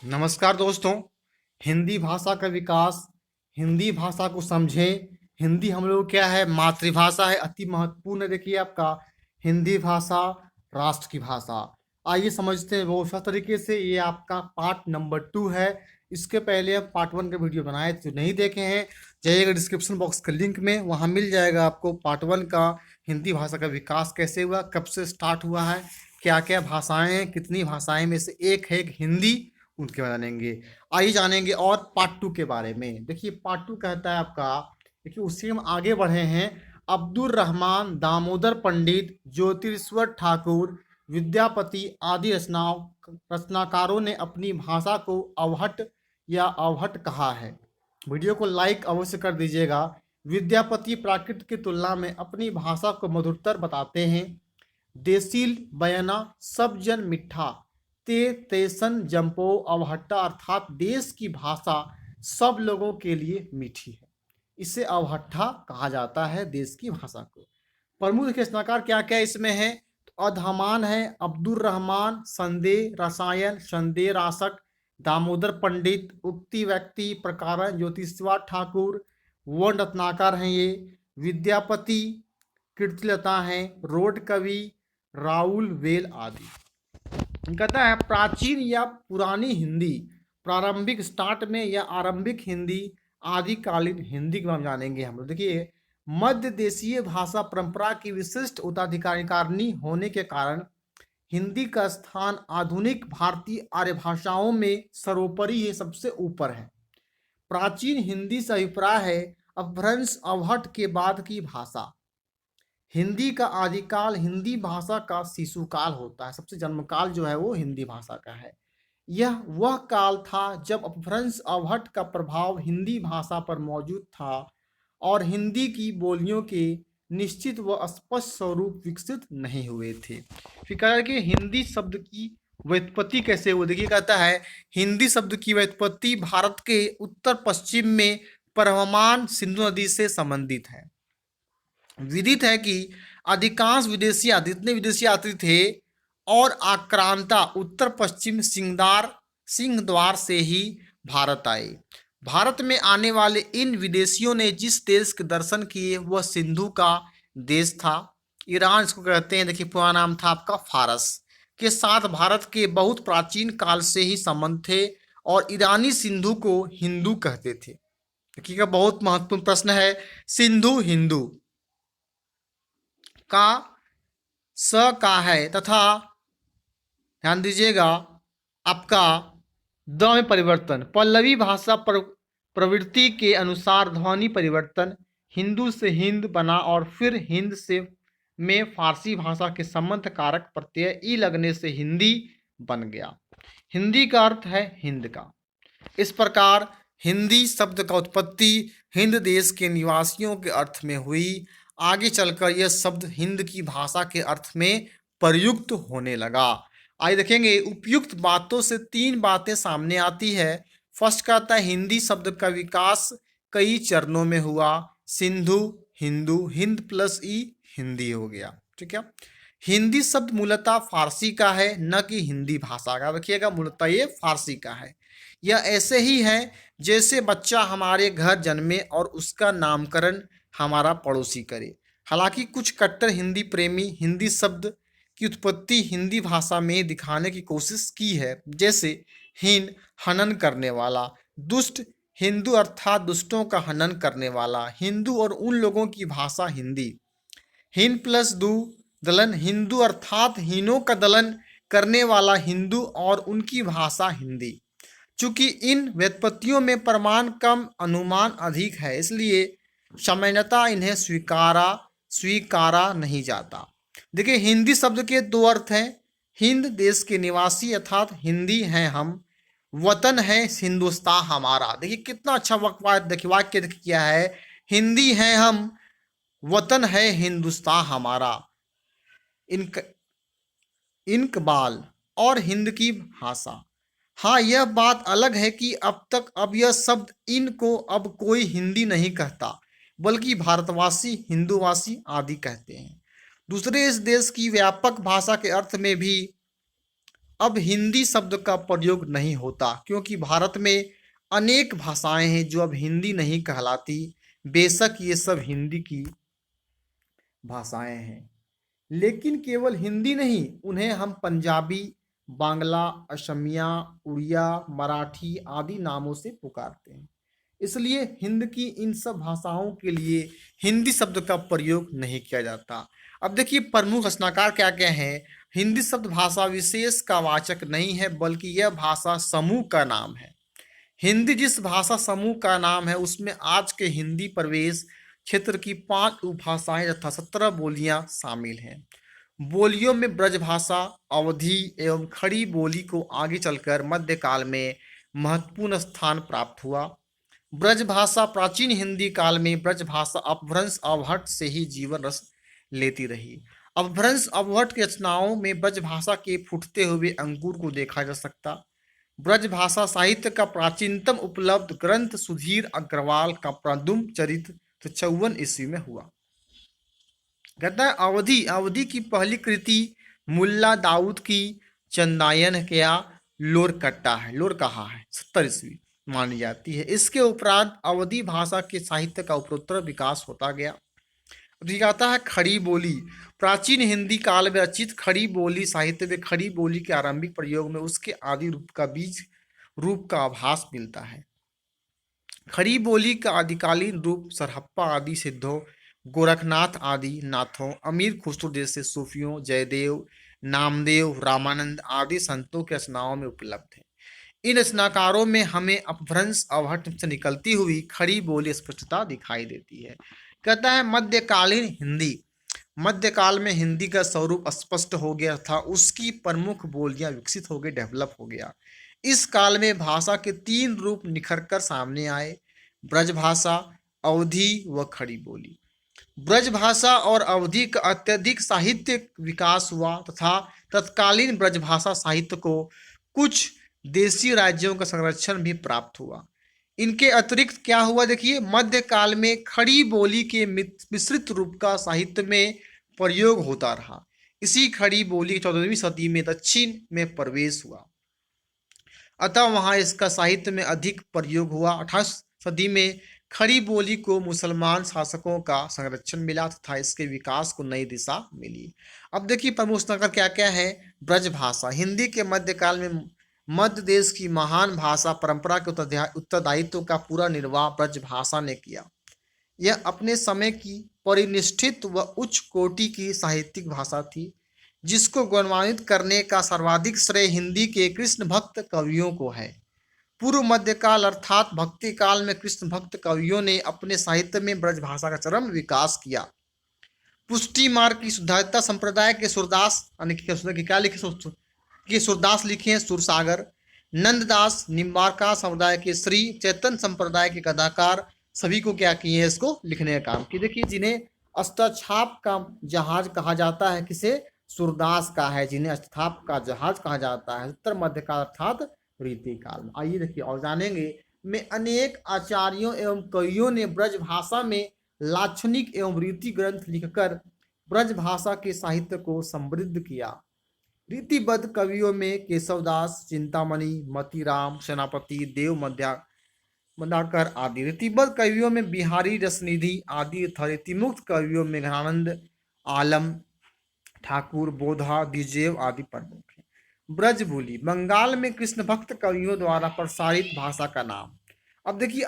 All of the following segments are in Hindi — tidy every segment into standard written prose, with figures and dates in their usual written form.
नमस्कार दोस्तों। हिंदी भाषा का विकास, हिंदी भाषा को समझें। हिंदी हम लोग क्या है, मातृभाषा है, अति महत्वपूर्ण है। देखिए आपका हिंदी भाषा राष्ट्र की भाषा। आइए समझते हैं वो उस तरीके से। ये आपका पार्ट नंबर 2 है। इसके पहले हम पार्ट 1 का वीडियो बनाए थे, जो नहीं देखे हैं जाइएगा डिस्क्रिप्शन बॉक्स के लिंक में, वहाँ मिल जाएगा आपको पार्ट 1 का। हिंदी भाषा का विकास कैसे हुआ, कब से स्टार्ट हुआ है, क्या क्या भाषाएं हैं, कितनी भाषाएं में से एक है एक हिंदी, उनके बारे में जानेंगे। आइए जानेंगे और पार्ट 2 के बारे में। देखिए पार्ट 2 कहता है आपका, देखिए उससे हम आगे बढ़े हैं। अब्दुल रहमान, दामोदर पंडित, ज्योतिश्वर ठाकुर, विद्यापति आदि रचनाकारों ने अपनी भाषा को अवहट या अवहट कहा है। वीडियो को लाइक अवश्य कर दीजिएगा। विद्यापति प्राकृत की तुलना में अपनी भाषा को मधुरतर बताते हैं। देसील बयाना सब जन मिठा ते तेसन जंपो अवहट्टा, अर्थात देश की भाषा सब लोगों के लिए मीठी है, इसे अवहट्ठा कहा जाता है देश की भाषा को। प्रमुख रचनाकार क्या क्या इसमें है, तो अधमान है, अब्दुल रहमान, संदेह रसायन, संदेह रासक, दामोदर पंडित, उक्ति व्यक्ति, प्रकारण, ज्योतिषवर ठाकुर, वर्ण रत्नाकर हैं ये, विद्यापति, कीर्तिलता हैं, रोड कवि, राउल वेल आदि। कहता है प्राचीन या पुरानी हिंदी, प्रारंभिक स्टार्ट में या आरंभिक हिंदी, आदिकालीन हिंदी के बारे में जानेंगे हम लोग। देखिए मध्य देशीय भाषा परंपरा की विशिष्ट उत्तराधिकारी होने के कारण हिंदी का स्थान आधुनिक भारतीय आर्य भाषाओं में सर्वोपरि है, सबसे ऊपर है। प्राचीन हिंदी से अभिप्राय है अपभ्रंश अवहट के बाद की भाषा। हिंदी का आदिकाल हिंदी भाषा का शिशुकाल होता है, सबसे जन्मकाल जो है वो हिंदी भाषा का है। यह वह काल था जब अपभ्रंश अवहट का प्रभाव हिंदी भाषा पर मौजूद था और हिंदी की बोलियों के निश्चित व स्पष्ट स्वरूप विकसित नहीं हुए थे। फिर कहा कि हिंदी शब्द की व्युत्पत्ति कैसे हुई। देखिए कहता है हिंदी शब्द की व्युत्पत्ति भारत के उत्तर पश्चिम में प्रवहमान सिंधु नदी से संबंधित है। विदित है कि अधिकांश विदेशी जितने विदेशी यात्री थे और आक्रांता उत्तर पश्चिम सिंह द्वार से ही भारत आए। भारत में आने वाले इन विदेशियों ने जिस देश के दर्शन किए वह सिंधु का देश था। ईरान इसको कहते हैं। देखिए पूरा नाम था आपका फारस। के साथ भारत के बहुत प्राचीन काल से ही संबंध थे और ईरानी सिंधु को हिंदू कहते थे। देखिएगा बहुत महत्वपूर्ण प्रश्न है। सिंधु हिंदू का स का है तथा ध्यान दीजिएगा आपका द में परिवर्तन, पल्लवी भाषा प्रवृत्ति के अनुसार ध्वनि परिवर्तन, हिंदू से हिंद बना और फिर हिंद से में फारसी भाषा के संबंध कारक प्रत्यय ई लगने से हिंदी बन गया। हिंदी का अर्थ है हिंद का। इस प्रकार हिंदी शब्द का उत्पत्ति हिंद देश के निवासियों के अर्थ में हुई। आगे चलकर यह शब्द हिंद की भाषा के अर्थ में प्रयुक्त होने लगा। आइए देखेंगे उपयुक्त बातों से 3 बातें सामने आती है। फर्स्ट कहता है हिंदी शब्द का विकास कई चरणों में हुआ। सिंधु हिंदू, हिंद प्लस ई हिंदी हो गया। ठीक है। हिंदी शब्द मूलतः फारसी का है, न कि हिंदी भाषा का। देखिएगा मूलतः ये फारसी का है। यह ऐसे ही है जैसे बच्चा हमारे घर जन्मे और उसका नामकरण हमारा पड़ोसी करे। हालांकि कुछ कट्टर हिंदी प्रेमी हिंदी शब्द की उत्पत्ति हिंदी भाषा में दिखाने की कोशिश की है, जैसे हीन हनन करने वाला, दुष्ट हिंदू अर्थात दुष्टों का हनन करने वाला, हिंदू और उन लोगों की भाषा हिंदी, हीन प्लस दू दलन हिंदू अर्थात हीनों का दलन करने वाला हिंदू और उनकी भाषा हिंदी। चूंकि इन व्युत्पत्तियों में प्रमाण कम अनुमान अधिक है, इसलिए सामान्यतः इन्हें स्वीकारा नहीं जाता। देखिए हिंदी शब्द के 2 अर्थ हैं। हिंद देश के निवासी अर्थात हिंदी हैं हम, वतन है हिंदुस्तान हमारा। देखिए कितना अच्छा वाक्य देखिए क्या है, हिंदी हैं हम, वतन है हिंदुस्तान हमारा। इनकबाल और हिंद की भाषा। हाँ यह बात अलग है कि अब यह शब्द इन को अब कोई हिंदी नहीं कहता, बल्कि भारतवासी, हिंदूवासी आदि कहते हैं। दूसरे इस देश की व्यापक भाषा के अर्थ में भी अब हिंदी शब्द का प्रयोग नहीं होता क्योंकि भारत में अनेक भाषाएं हैं जो अब हिंदी नहीं कहलाती। बेशक ये सब हिंदी की भाषाएं हैं, लेकिन केवल हिंदी नहीं, उन्हें हम पंजाबी, बांग्ला, असमिया, उड़िया, मराठी आदि नामों से पुकारते हैं। इसलिए हिंद की इन सब भाषाओं के लिए हिंदी शब्द का प्रयोग नहीं किया जाता। अब देखिए प्रमुख रचनाकार क्या क्या हैं। हिंदी शब्द भाषा विशेष का वाचक नहीं है बल्कि यह भाषा समूह का नाम है। हिंदी जिस भाषा समूह का नाम है उसमें आज के हिंदी प्रवेश क्षेत्र की 5 उपभाषाएं तथा 17 बोलियां शामिल हैं। बोलियों में ब्रजभाषा, अवधी एवं खड़ी बोली को आगे चलकर मध्यकाल में महत्वपूर्ण स्थान प्राप्त हुआ। ब्रजभाषा प्राचीन हिंदी काल में ब्रजभाषा अपभ्रंश अवहट से ही जीवन रस लेती रही। अपभ्रंश अवहट की रचनाओं में ब्रजभाषा के फूटते हुए अंकुर को देखा जा सकता। ब्रजभाषा साहित्य का प्राचीनतम उपलब्ध ग्रंथ सुधीर अग्रवाल का प्रदुम चरित्र 54 ईस्वी में हुआ। कहता है अवधी की पहली कृति मुल्ला दाऊद की चंदायन क्या लोरकट्टा है, लोर कहा है 70 ईस्वी मानी जाती है। इसके उपरांत अवधी भाषा के साहित्य का उत्तरोत्तर विकास होता गया। कहता है खड़ी बोली, प्राचीन हिंदी काल में रचित खड़ी बोली साहित्य में खड़ी बोली के आरंभिक प्रयोग में उसके आदि रूप का बीज रूप का आभास मिलता है। खड़ी बोली का आदिकालीन रूप सरहप्पा आदि सिद्धों, गोरखनाथ आदि नाथों, अमीर खुसरो जैसे सूफियों, जयदेव, नामदेव, रामानंद आदि संतों के रचनाओं में उपलब्ध है। इन रचनाकारों में हमें अपभ्रंश अवहट से निकलती हुई खड़ी बोली स्पष्टता दिखाई देती है। कहता है मध्यकालीन हिंदी, मध्यकाल में हिंदी का स्वरूप स्पष्ट हो गया था, उसकी प्रमुख बोलियां विकसित हो गई, डेवलप हो गया। इस काल में भाषा के 3 रूप निखरकर सामने आए, ब्रजभाषा, अवधी व खड़ी बोली। ब्रजभाषा और अवधी का अत्यधिक साहित्यिक विकास हुआ तथा तत्कालीन ब्रजभाषा साहित्य को कुछ देशी राज्यों का संरक्षण भी प्राप्त हुआ। इनके अतिरिक्त क्या हुआ देखिए, मध्यकाल में खड़ी बोली के मिश्रित रूप का साहित्य में प्रयोग होता रहा। इसी खड़ी बोली 14वीं सदी में दक्षिण में प्रवेश हुआ, अतः वहां इसका साहित्य में अधिक प्रयोग हुआ। 18वीं सदी में खड़ी बोली को मुसलमान शासकों का संरक्षण मिला तथा इसके विकास को नई दिशा मिली। अब देखिए प्रमुख नगर क्या क्या है। ब्रजभाषा हिंदी के मध्यकाल में मध्य देश की महान भाषा परंपरा के उत्तरदायित्व का पूरा निर्वाह ब्रजभाषा ने किया। यह अपने समय की परिनिष्ठित व उच्च कोटि की साहित्यिक भाषा थी, जिसको गौरवान्वित करने का सर्वाधिक श्रेय हिंदी के कृष्ण भक्त कवियों को है। पूर्व मध्यकाल अर्थात भक्ति काल में कृष्ण भक्त कवियों ने अपने साहित्य में ब्रजभाषा का चरम विकास किया। पुष्टि मार्ग की शुद्धता संप्रदाय के सूरदास क्या लिखे कि सूरदास लिखे हैं सूरसागर, नंददास निम्बारका समुदाय के श्री चैतन्य संप्रदाय के कथाकार सभी को क्या किए हैं, इसको लिखने का काम किए। देखिए जिन्हें अष्टछाप का जहाज कहा जाता है, किसे, सूरदास का है, जिन्हें अष्टछाप का जहाज कहा जाता है उत्तर मध्यकाल अर्थात रीति काल में। आइए देखिए और जानेंगे में अनेक आचार्यों एवं कवियों ने ब्रज भाषा में लाक्षणिक एवं रीति ग्रंथ लिखकर ब्रज भाषा के साहित्य को समृद्ध किया। रीतिबद्ध कवियों में केशवदास, चिंतामणि, मतीराम, सेनापति, देव मध्याकर आदि। रीतिबद्ध कवियों में बिहारी रसनिधि आदि तथा रीतिमुक्त कवियों में घनानंद, आलम, ठाकुर, बोधा, द्विजेव आदि प्रमुख हैं। ब्रजबोली बंगाल में कृष्ण भक्त कवियों द्वारा प्रसारित भाषा का नाम। अब देखिए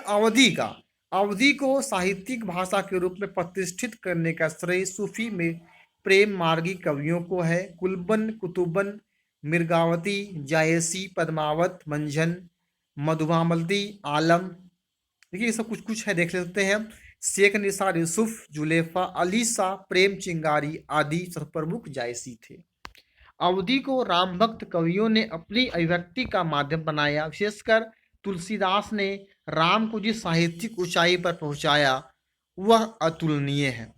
अवधी को साहित्यिक भाषा के रूप में प्रतिष्ठित करने का श्रेय सूफी में प्रेम मार्गी कवियों को है। कुलबन, कुतुबन, मिर्गावती, जायसी, पद्मावत, मंझन, मधुबामल्दी, आलम, देखिए ये सब कुछ है, देख लेते हैं। शेख निसार, यूसुफ, जुलेफा, अली शाह, प्रेम चिंगारी आदि प्रमुख जायसी थे। अवधी को राम भक्त कवियों ने अपनी अभिव्यक्ति का माध्यम बनाया। विशेषकर तुलसीदास ने राम को जिस साहित्यिक ऊंचाई पर पहुंचाया वह अतुलनीय है।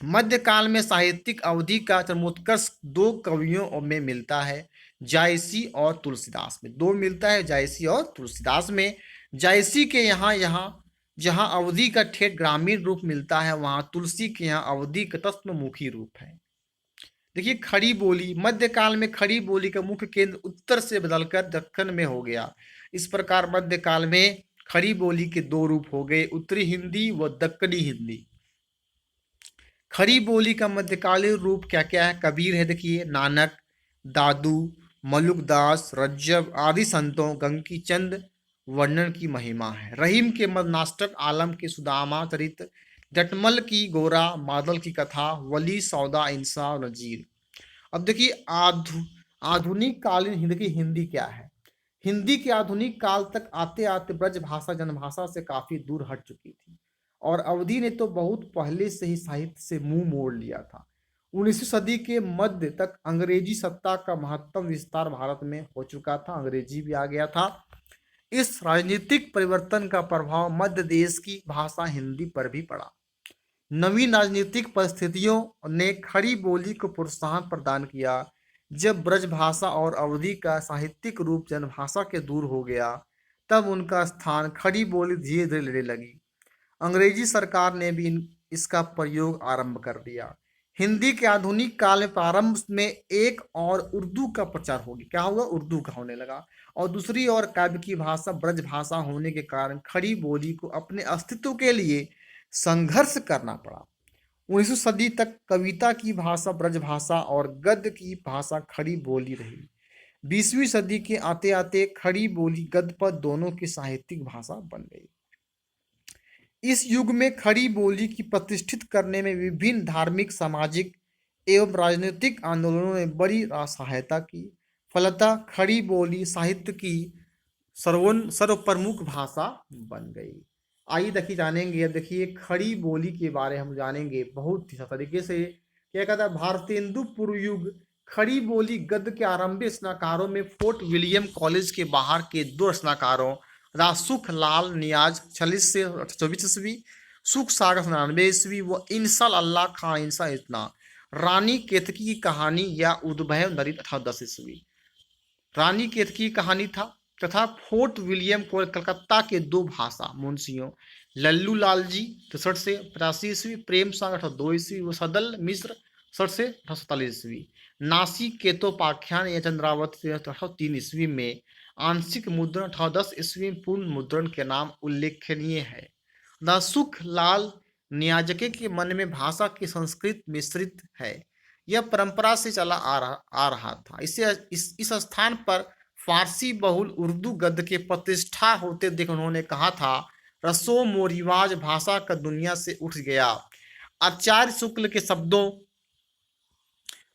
मध्यकाल में साहित्यिक अवधि का चरमोत्कर्ष 2 कवियों में मिलता है, जायसी और तुलसीदास में। 2 मिलता है, जायसी और तुलसीदास में। जायसी के यहाँ जहाँ अवधि का ठेठ ग्रामीण रूप मिलता है, वहाँ तुलसी के यहाँ अवधि का तत्वमुखी रूप है। देखिए खड़ी बोली, मध्यकाल में खड़ी बोली का मुख्य केंद्र उत्तर से बदलकर दक्कन में हो गया। इस प्रकार मध्यकाल में खड़ी बोली के दो रूप हो गए, उत्तरी हिंदी व दक्कनी हिंदी। खड़ी बोली का मध्यकालीन रूप क्या क्या है? कबीर है, देखिए, नानक, दादू, मलुकदास, रज्जब आदि संतों गंकी चंद वर्णन की महिमा है। रहीम के मदनाष्टक, आलम के सुदामा चरित, जटमल की गोरा, बादल की कथा, वली, सौदा, इंसा, नजीर। अब देखिए आधुनिक कालीन हिंदी की हिंदी क्या है? हिंदी के आधुनिक काल तक आते आते ब्रज भाषा जनभाषा से काफी दूर हट चुकी थी और अवधि ने तो बहुत पहले से ही साहित्य से मुंह मोड़ लिया था। 19वीं सदी के मध्य तक अंग्रेजी सत्ता का महत्तम विस्तार भारत में हो चुका था, अंग्रेजी भी आ गया था। इस राजनीतिक परिवर्तन का प्रभाव मध्य देश की भाषा हिंदी पर भी पड़ा। नवीन राजनीतिक परिस्थितियों ने खड़ी बोली को प्रोत्साहन प्रदान किया। जब ब्रजभाषा और अवधी का साहित्यिक रूप जनभाषा के दूर हो गया, तब उनका स्थान खड़ी बोली धीरे धीरे लेने लगी। अंग्रेजी सरकार ने भी इसका प्रयोग आरंभ कर दिया। हिंदी के आधुनिक काल में प्रारंभ में एक और उर्दू का प्रचार हो गया। क्या हुआ? उर्दू का होने लगा। और दूसरी ओर काव्य की भाषा ब्रज भाषा होने के कारण खड़ी बोली को अपने अस्तित्व के लिए संघर्ष करना पड़ा। 19वीं सदी तक कविता की भाषा ब्रजभाषा और गद्य की भाषा खड़ी बोली रही। 20वीं सदी के आते आते खड़ी बोली गद्य पद दोनों की साहित्यिक भाषा बन गई। इस युग में खड़ी बोली की प्रतिष्ठित करने में विभिन्न धार्मिक, सामाजिक एवं राजनीतिक आंदोलनों ने बड़ी सहायता की। फलतः खड़ी बोली साहित्य की सर्वप्रमुख भाषा बन गई। आइए देखिए जानेंगे, अब देखिए खड़ी बोली के बारे हम जानेंगे बहुत ही तरीके से। क्या कहता है? भारतेंदु पूर्व युग खड़ी बोली गद्य के आरंभिक रचनाकारों में फोर्ट विलियम कॉलेज के बाहर के दो रचनाकारों रासुख लाल नियाज 46 से 24 ईस्वी, सुख सागर 99 ईस्वी व इंसा अल्लाह खां इंसा इतना रानी केतकी की कहानी या उद्भव नरित 10 ईस्वी। रानी केतकी की कहानी था तथा फोर्ट विलियम कलकत्ता के दो भाषा मुंशियों लल्लू लाल जी 63 से 85 ईस्वी, प्रेम संग 2 ईस्वी व सदल मिश्र 60 से 47 ईस्वी। नासी केतोपाख्यान या चंद्रावती 3 ईस्वी में आंशिक मुद्रण 10 ईस्वी में पूर्ण मुद्रण के नाम उल्लेखनीय है। दासुख लाल नियाजके के मन में भाषा की संस्कृत मिश्रित है, यह परंपरा से चला आ रहा था। इस स्थान पर फारसी बहुल उर्दू गद्य के प्रतिष्ठा होते देख उन्होंने कहा था, रसों मोरिवाज भाषा का दुनिया से उठ गया। आचार्य शुक्ल के शब्दों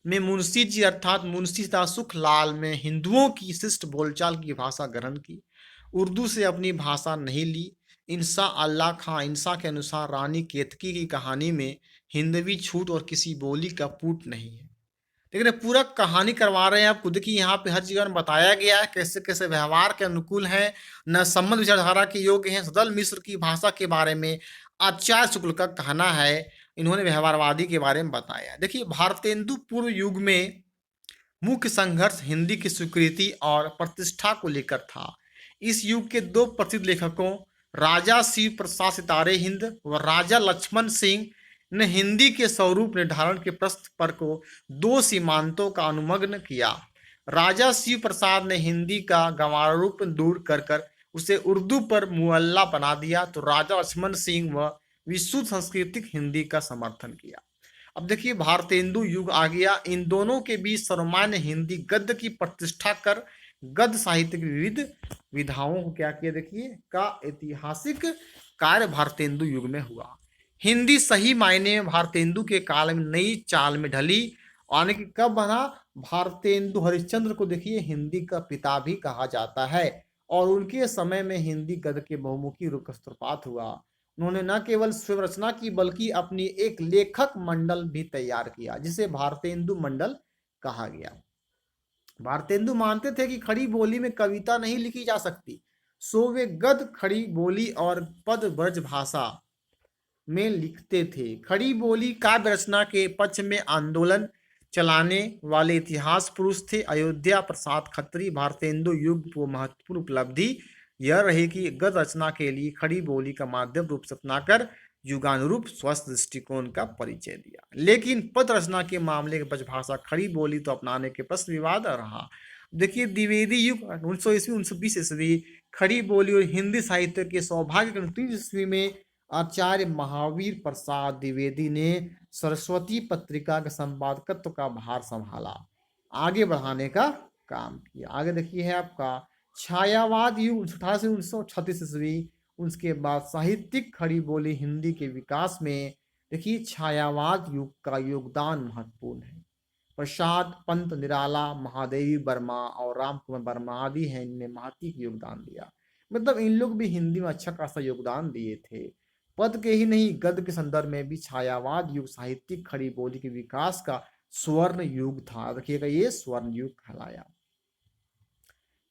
में मुंशी जी अर्थात मुंशी दासुख लाल में हिंदुओं की शिष्ट बोलचाल की भाषा ग्रहण की, उर्दू से अपनी भाषा नहीं ली। इंसा अल्लाह खां इंसा के अनुसार रानी केतकी की कहानी में हिंदवी छूट और किसी बोली का पूट नहीं है। लेकिन पूरा कहानी करवा रहे हैं आपको। देखिए यहाँ पे हर जगह बताया गया है कैसे कैसे व्यवहार के अनुकूल है, न संबंध विचारधारा के योग्य हैं। सदल मिश्र की भाषा के बारे में आचार्य शुक्ल का कहना है, इन्होंने व्यवहारवादी के बारे में बताया। देखिए भारतेंदु पूर्व युग में मुख्य संघर्ष हिंदी की स्वीकृति और प्रतिष्ठा को लेकर था। इस युग के दो प्रसिद्ध लेखकों राजा शिव प्रसाद सितारे हिंद व राजा लक्ष्मण सिंह ने हिंदी के स्वरूप निर्धारण के प्रश्न पर को दो सीमांतों का अनुमग्न किया। राजा शिव प्रसाद ने हिंदी का गंवारूप दूर कर उसे उर्दू पर मुअल्ला बना दिया, तो राजा लक्ष्मण सिंह व विशुद्ध सांस्कृतिक हिंदी का समर्थन किया। अब देखिए भारतेंदु युग आ गया। इन दोनों के बीच सर्वमान्य हिंदी गद्य की प्रतिष्ठा कर गद्य साहित्य की विविध विधाओं को क्या किया? देखिए का ऐतिहासिक कार्य भारतेंदु युग में हुआ। हिंदी सही मायने में भारतेंदु के काल में नई चाल में ढली। आने की कब बना? भारतेंदु हरिश्चंद्र को देखिए हिंदी का पिता भी कहा जाता है और उनके समय में हिंदी गद्य के बहुमुखी रूप का सूत्रपात हुआ। उन्होंने न केवल स्वयं रचना की बल्कि अपनी एक लेखक मंडल भी तैयार किया, जिसे भारतेंदु मंडल कहा गया। भारतेंदु मानते थे कि खड़ी बोली में कविता नहीं लिखी जा सकती, सो वे गद्य, खड़ी बोली और पद ब्रज भाषा में लिखते थे। खड़ी बोली काव्य रचना के पक्ष में आंदोलन चलाने वाले इतिहास पुरुष थे। अयोध्या प्रसाद खत्री भारतेंदु युग को महत्वपूर्ण उपलब्धि यह रही कि गद्य रचना के लिए खड़ी बोली का माध्यम रूप से अपनाकर युगानुरूप स्वस्थ दृष्टिकोण का परिचय दिया। लेकिन पद रचना के मामले में ब्रजभाषा खड़ी बोली तो अपनाने के प्रश्न विवाद रहा। देखिए द्विवेदी युग 1900 ईस्वी 1920 ईस्वी खड़ी बोली और हिंदी साहित्य के सौभाग्य 19 ईस्वी में आचार्य महावीर प्रसाद द्विवेदी ने सरस्वती पत्रिका के संपादकत्व का भार संभाला, आगे बढ़ाने का काम किया। आगे देखिए है आपका छायावाद युग 18 से 1936 ईस्वी। उसके बाद साहित्यिक खड़ी बोली हिंदी के विकास में देखिए छायावाद युग का योगदान महत्वपूर्ण है। प्रसाद पंत निराला, महादेवी वर्मा और राम कुमार वर्मा आदि हैं, इनने महत्वपूर्ण योगदान दिया। मतलब इन लोग भी हिंदी में अच्छा खासा योगदान दिए थे। पद के ही नहीं गद्य के संदर्भ में भी छायावाद युग साहित्यिक खड़ी बोली के विकास का स्वर्ण युग था। देखिएगा ये स्वर्ण युग कहलाया।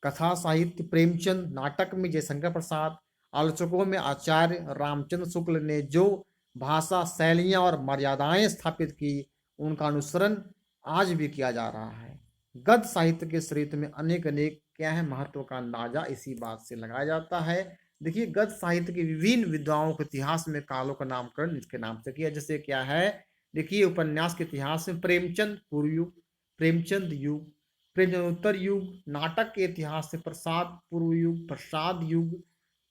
कथा साहित्य प्रेमचंद, नाटक में जयशंकर प्रसाद, आलोचकों में आचार्य रामचंद्र शुक्ल ने जो भाषा शैलियां और मर्यादाएं स्थापित की उनका अनुसरण आज भी किया जा रहा है। गद्य साहित्य के चरित्र में अनेक अनेक क्या है महत्व का अंदाजा इसी बात से लगाया जाता है। देखिए गद्य साहित्य के विभिन्न विद्वाओं के इतिहास में कालों का नामकरण इसके नाम से किया। जैसे क्या है देखिए उपन्यास के इतिहास में प्रेमचंद पूर्व युग, प्रेमचंद युग, प्रेमचंदोत्तर युग, नाटक के इतिहास से प्रसाद पूर्व युग, प्रसाद युग।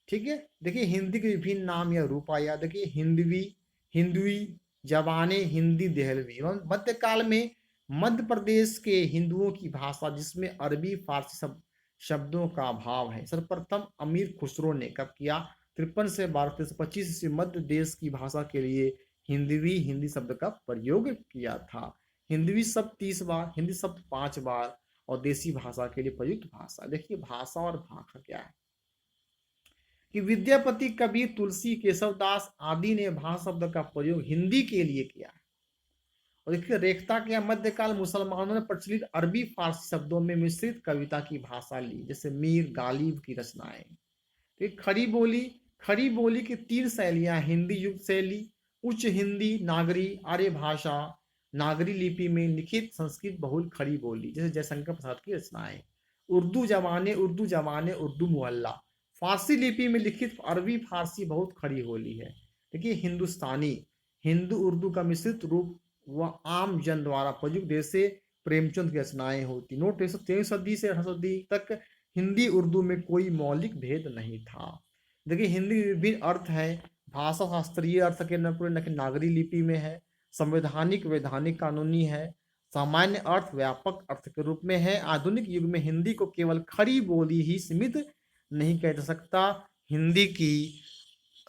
ठीक है, देखिए हिंदी के विभिन्न नाम या रूप आया। देखिए हिंदवी, हिंदवी जबाने हिंदी देहलवी। मध्यकाल में मध्य प्रदेश के हिंदुओं की भाषा जिसमें अरबी फारसी शब्दों का अभाव है। सर्वप्रथम अमीर खुसरो ने कब किया 53 से 1225 से मध्य देश की भाषा के लिए हिंदवी हिंदी शब्द का प्रयोग किया था। हिंदवी शब्द 30 बार, हिंदी शब्द 5 बार और देसी भाषा के लिए प्रयुक्त भाषा। देखिए भाषा और भाषा क्या है कि विद्यापति, कबीर, तुलसी, केशवदास आदि ने भाषा शब्द का प्रयोग हिंदी के लिए किया है। और देखिए रेखता क्या मध्यकाल मुसलमानों ने प्रचलित अरबी फारसी शब्दों में मिश्रित कविता की भाषा ली, जैसे मीर गालिब की रचनाएं। तो खड़ी बोली की 3 शैलियां, हिंदी युक्त शैली, उच्च हिंदी, नागरी, आर्य भाषा, नागरी लिपि में लिखित संस्कृत बहुल खड़ी बोली, जैसे जयशंकर प्रसाद की रचनाएं। उर्दू जमाने, उर्दू मुहल्ला, फारसी लिपि में लिखित अरबी फारसी बहुत खड़ी बोली है। देखिए हिंदुस्तानी, हिंदू उर्दू का मिश्रित रूप व आम जन द्वारा प्रयुक्त, जैसे प्रेमचंद की रचनाएं होती। नोट 13वीं सदी से 18वीं सदी तक हिंदी उर्दू में कोई मौलिक भेद नहीं था। देखिए हिंदी विभिन्न अर्थ है, भाषा शास्त्रीय अर्थ के नागरी लिपि में है, संवैधानिक वैधानिक कानूनी है, सामान्य अर्थ व्यापक अर्थ के रूप में है। आधुनिक युग में हिंदी को केवल खड़ी बोली ही सीमित नहीं किया जा सकता, हिंदी की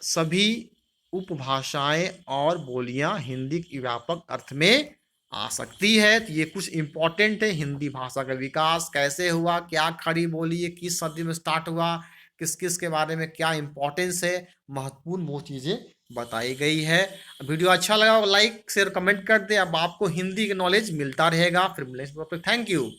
सभी उपभाषाएं और बोलियां हिंदी की व्यापक अर्थ में आ सकती है। तो ये कुछ इंपॉर्टेंट है, हिंदी भाषा का विकास कैसे हुआ, क्या खड़ी बोली है, किस सदी में स्टार्ट हुआ, किस किस के बारे में क्या इंपॉर्टेंस है, महत्वपूर्ण वो चीजें बताई गई है। वीडियो अच्छा लगा लाइक शेयर कमेंट कर दे। अब आपको हिंदी की नॉलेज मिलता रहेगा। फिर मिलेंगे, थैंक यू।